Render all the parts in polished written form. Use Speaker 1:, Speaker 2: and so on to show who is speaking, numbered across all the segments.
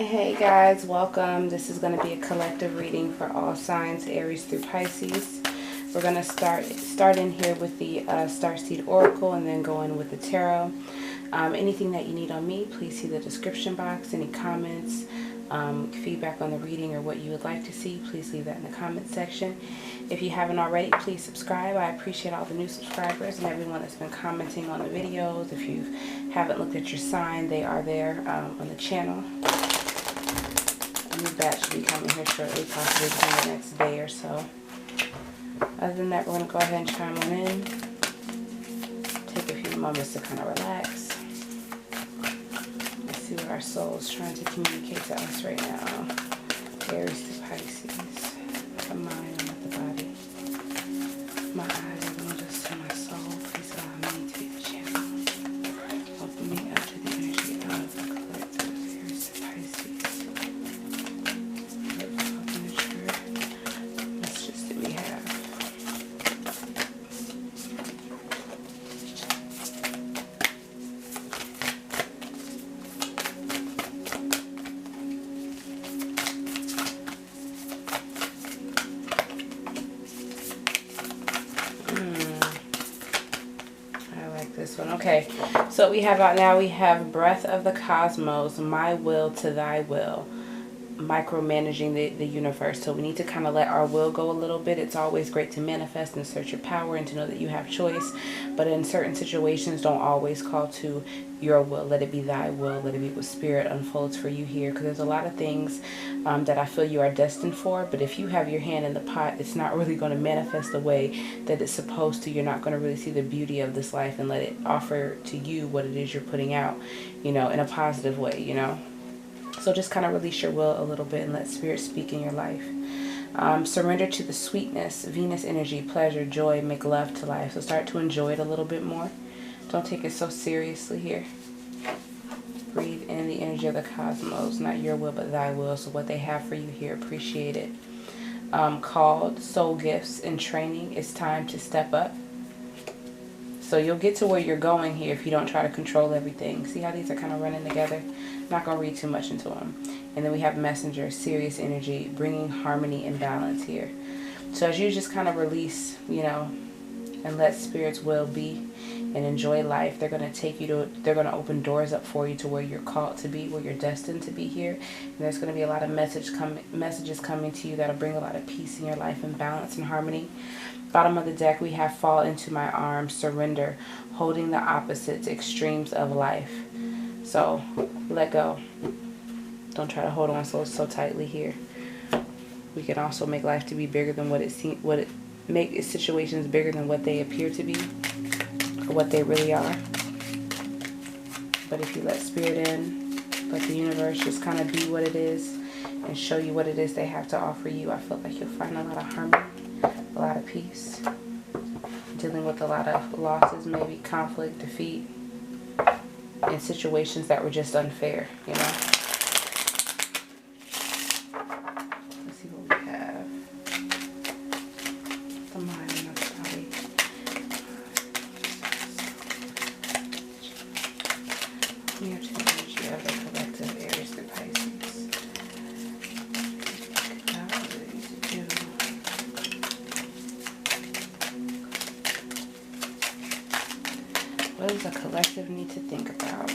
Speaker 1: Hey guys, welcome. This is going to be a collective reading for all signs, Aries through Pisces. We're going to start in here with the Starseed Oracle and then go in with the Tarot. Anything that you need on me, please see the description box. Any comments, feedback on the reading, or what you would like to see, please leave that in the comment section. If you haven't already, please subscribe. I appreciate all the new subscribers and everyone that's been commenting on the videos. If you haven't looked at your sign, they are there on the channel. A new batch should be coming here shortly, possibly within the next day or so. Other than that, we're going to go ahead and chime on in. Take a few moments to kind of relax. Let's see what our soul is trying to communicate to us right now. Aries to Pisces. The mind, not the body. My eyes are going just to my soul. Please allow me to be the channel. Open me up to the energy of the collective. Aries to Pisces. Messages that we have. This one. Okay, so we have out now, we have breath of the cosmos, my will to thy will, micromanaging the universe. So we need to kind of let our will go a little bit. It's always great to manifest and assert your power and to know that you have choice, but in certain situations, don't always call to your will. Let it be thy will. Let it be what spirit unfolds for you here, because there's a lot of things that I feel you are destined for, but if you have your hand in the pot, it's not really going to manifest the way that it's supposed to. You're not going to really see the beauty of this life and let it offer to you what it is you're putting out, you know, in a positive way, you know. So just kind of release your will a little bit and let spirit speak in your life. Surrender to the sweetness, Venus energy, pleasure, joy, make love to life. So start to enjoy it a little bit more. Don't take it so seriously here. Breathe in the energy of the cosmos, not your will but thy will. So what they have for you here, appreciate it. Called soul gifts and training. It's time to step up. So you'll get to where you're going here if you don't try to control everything. See how these are kind of running together? I'm not going to read too much into them. And then we have messenger, serious energy, bringing harmony and balance here. So as you just kind of release, you know, and let spirit's will be and enjoy life, they're going to take you to, they're going to open doors up for you to where you're called to be, where you're destined to be here. And there's going to be a lot of messages coming to you that'll bring a lot of peace in your life and balance and harmony. Bottom of the deck, we have fall into my arms, surrender, holding the opposites, extremes of life. So let go. Don't try to hold on so tightly here. We can also make life to be bigger than what it seems, make situations bigger than what they appear to be or what they really are. But if you let spirit in, let the universe just kind of be what it is and show you what it is they have to offer you, I feel like you'll find a lot of harmony, a lot of peace, dealing with a lot of losses, maybe conflict, defeat, in situations that were just unfair, you know. Let's see what we have. The mind and the body. We have to the energy of the collective, Aries through Pisces. What does the collective need to think about?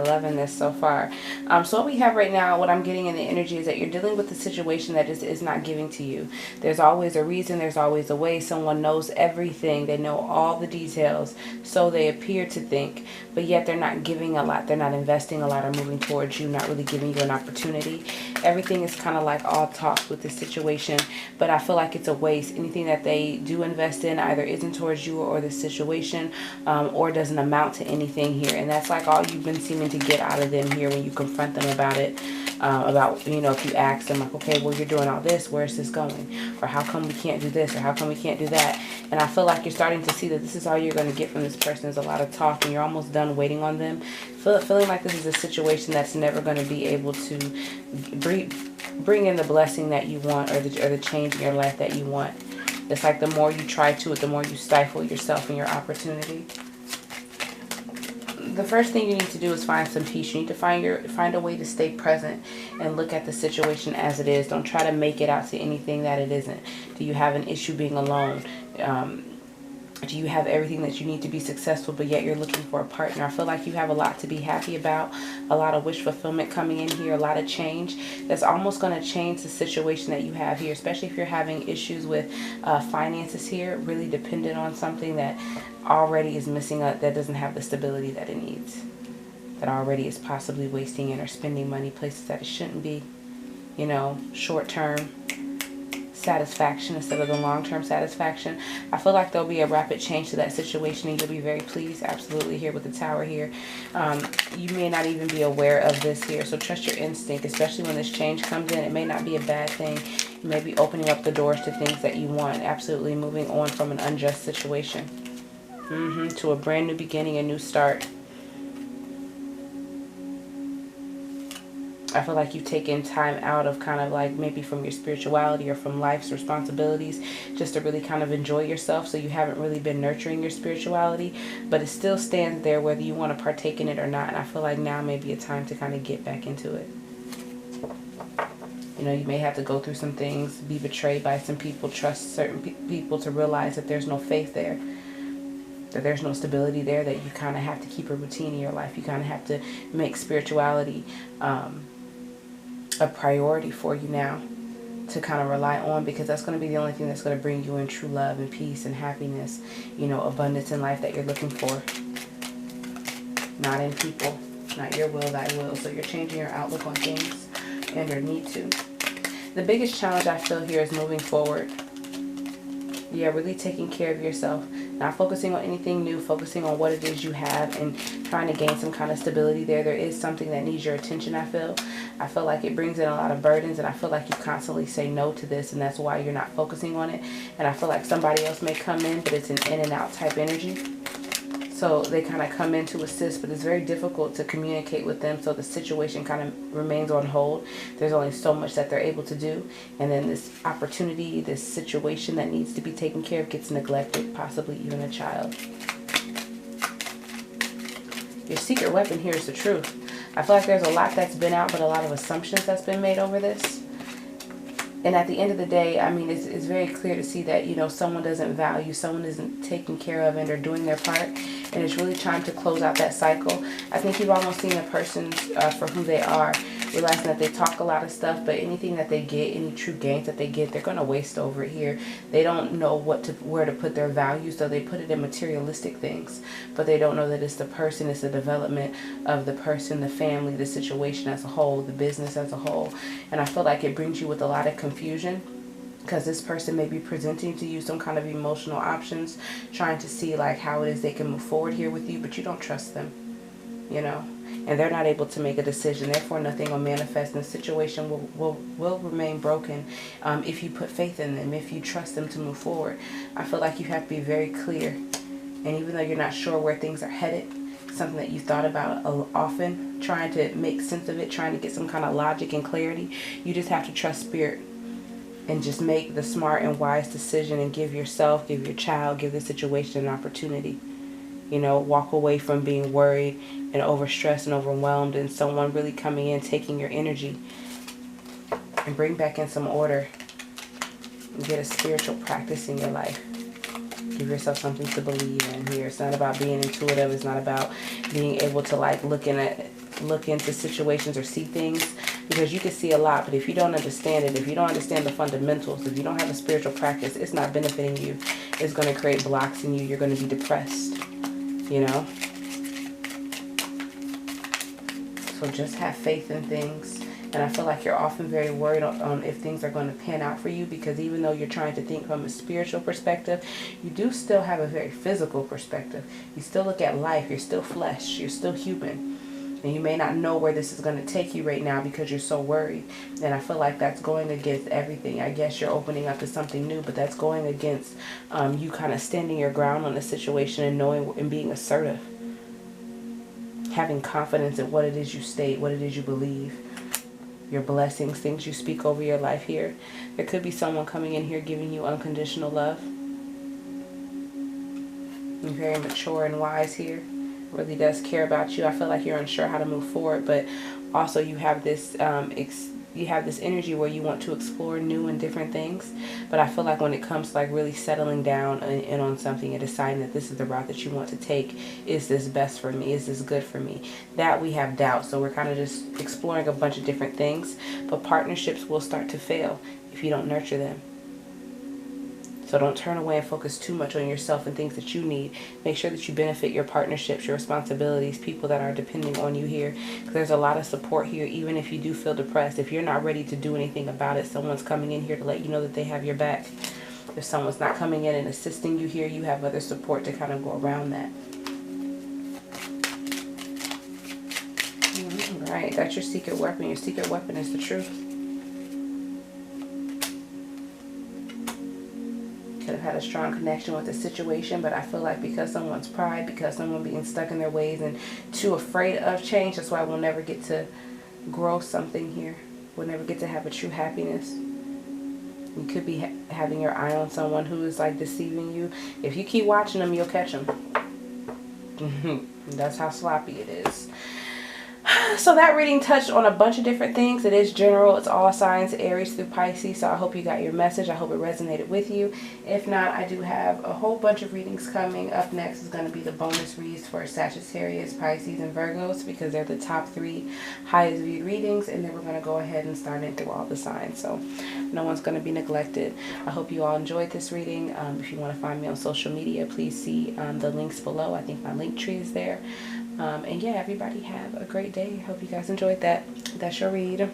Speaker 1: Loving this so far. So what we have right now, what I'm getting in the energy is that you're dealing with a situation that is not giving to you. There's always a reason. There's always a way. Someone knows everything. They know all the details. So they appear to think, but yet they're not giving a lot. They're not investing a lot or moving towards you, not really giving you an opportunity. Everything is kind of like all talk with this situation, but I feel like it's a waste. Anything that they do invest in either isn't towards you or the situation, or doesn't amount to anything here. And that's like all you've been seeming to get out of them here when you confront them about it. About, you know, if you ask them like, okay, well, you're doing all this, where's this going? Or how come we can't do this? Or how come we can't do that? And I feel like you're starting to see that this is all you're going to get from this person is a lot of talk, and you're almost done waiting on them. Feeling like this is a situation that's never going to be able to bring in the blessing that you want, or the change in your life that you want. It's like the more you try to it, the more you stifle yourself and your opportunity. The first thing you need to do is find some peace. You need to find a way to stay present and look at the situation as it is. Don't try to make it out to anything that it isn't. Do you have an issue being alone? Do you have everything that you need to be successful, but yet you're looking for a partner? I feel like you have a lot to be happy about, a lot of wish fulfillment coming in here, a lot of change that's almost going to change the situation that you have here, especially if you're having issues with finances here, really dependent on something that already is missing up, that doesn't have the stability that it needs, that already is possibly wasting it or spending money places that it shouldn't be, you know, short-term satisfaction instead of the long-term satisfaction. I feel like there'll be a rapid change to that situation and you'll be very pleased. Absolutely, here with the Tower here. You may not even be aware of this here, so trust your instinct, especially when this change comes in. It may not be a bad thing. You may be opening up the doors to things that you want. Absolutely moving on from an unjust situation to a brand new beginning, a new start. I feel like you've taken time out of kind of like maybe from your spirituality or from life's responsibilities just to really kind of enjoy yourself. So you haven't really been nurturing your spirituality, but it still stands there whether you want to partake in it or not. And I feel like now may be a time to kind of get back into it. You know, you may have to go through some things, be betrayed by some people, trust certain people to realize that there's no faith there, that there's no stability there, that you kind of have to keep a routine in your life. You kind of have to make spirituality a priority for you now to kind of rely on, because that's going to be the only thing that's going to bring you in true love and peace and happiness, you know, abundance in life that you're looking for. Not in people, not your will, thy will. So you're changing your outlook on things and your need to. The biggest challenge I feel here is moving forward. Yeah, really taking care of yourself. Not focusing on anything new, focusing on what it is you have and trying to gain some kind of stability there. There is something that needs your attention, I feel. I feel like it brings in a lot of burdens, and I feel like you constantly say no to this, and that's why you're not focusing on it. And I feel like somebody else may come in, but it's an in and out type energy. So they kind of come in to assist, but it's very difficult to communicate with them, so the situation kind of remains on hold. There's only so much that they're able to do, and then this opportunity, this situation that needs to be taken care of gets neglected, possibly even a child. Your secret weapon here is the truth. I feel like there's a lot that's been out, but a lot of assumptions that's been made over this. And at the end of the day, I mean, it's very clear to see that, you know, someone doesn't value, someone isn't taking care of it or doing their part. And it's really time to close out that cycle. I think you've almost seen a person for who they are, realizing that they talk a lot of stuff, but anything that they get, any true gains that they get, they're going to waste over it here. They don't know where to put their value, so they put it in materialistic things. But they don't know that it's the person, it's the development of the person, the family, the situation as a whole, the business as a whole. And I feel like it brings you with a lot of confusion, because this person may be presenting to you some kind of emotional options, trying to see like how it is they can move forward here with you, but you don't trust them, you know, and they're not able to make a decision. Therefore, nothing will manifest, and the situation will remain broken if you put faith in them, if you trust them to move forward. I feel like you have to be very clear, and even though you're not sure where things are headed, something that you thought about often, trying to make sense of it, trying to get some kind of logic and clarity, you just have to trust spirit and just make the smart and wise decision and give yourself, give your child, give the situation an opportunity. You know, walk away from being worried and overstressed and overwhelmed, and someone really coming in, taking your energy, and bring back in some order and get a spiritual practice in your life. Give yourself something to believe in here. It's not about being intuitive. It's not about being able to like look into situations or see things, because you can see a lot, but if you don't understand it, if you don't understand the fundamentals, if you don't have a spiritual practice, it's not benefiting you. It's going to create blocks in you. You're going to be depressed, you know. So just have faith in things. And I feel like you're often very worried on if things are going to pan out for you, because even though you're trying to think from a spiritual perspective, you do still have a very physical perspective. You still look at life. You're still flesh. You're still human. And you may not know where this is going to take you right now because you're so worried. And I feel like that's going against everything. I guess you're opening up to something new, but that's going against you kind of standing your ground on the situation and knowing and being assertive. Having confidence in what it is you state, what it is you believe. Your blessings, things you speak over your life here. There could be someone coming in here giving you unconditional love. You're very mature and wise here. Really does care about you. I feel like you're unsure how to move forward, but also you have this energy where you want to explore new and different things. But I feel like when it comes to like really settling down and on something and deciding that this is the route that you want to take, is this best for me? Is this good for me? That we have doubt. So we're kind of just exploring a bunch of different things. But partnerships will start to fail if you don't nurture them. So don't turn away and focus too much on yourself and things that you need. Make sure that you benefit your partnerships, your responsibilities, people that are depending on you here. Because there's a lot of support here, even if you do feel depressed. If you're not ready to do anything about it, someone's coming in here to let you know that they have your back. If someone's not coming in and assisting you here, you have other support to kind of go around that. All right, that's your secret weapon. Your secret weapon is the truth. Could have had a strong connection with the situation, but I feel like because someone's pride, because someone being stuck in their ways and too afraid of change, that's why we'll never get to grow something here. We'll never get to have a true happiness. You could be having your eye on someone who is like deceiving you. If you keep watching them, you'll catch them. That's how sloppy it is. So that reading touched on a bunch of different things. It is general. It's all signs, Aries through Pisces. So I hope you got your message. I hope it resonated with you. If not, I do have a whole bunch of readings coming. Up next is going to be the bonus reads for Sagittarius, Pisces, and Virgos, because they're the top 3 highest viewed readings. And then we're going to go ahead and start it through all the signs. So no one's going to be neglected. I hope you all enjoyed this reading. If you want to find me on social media, please see the links below. I think my link tree is there. And yeah, everybody have a great day. Hope you guys enjoyed that. That's your read.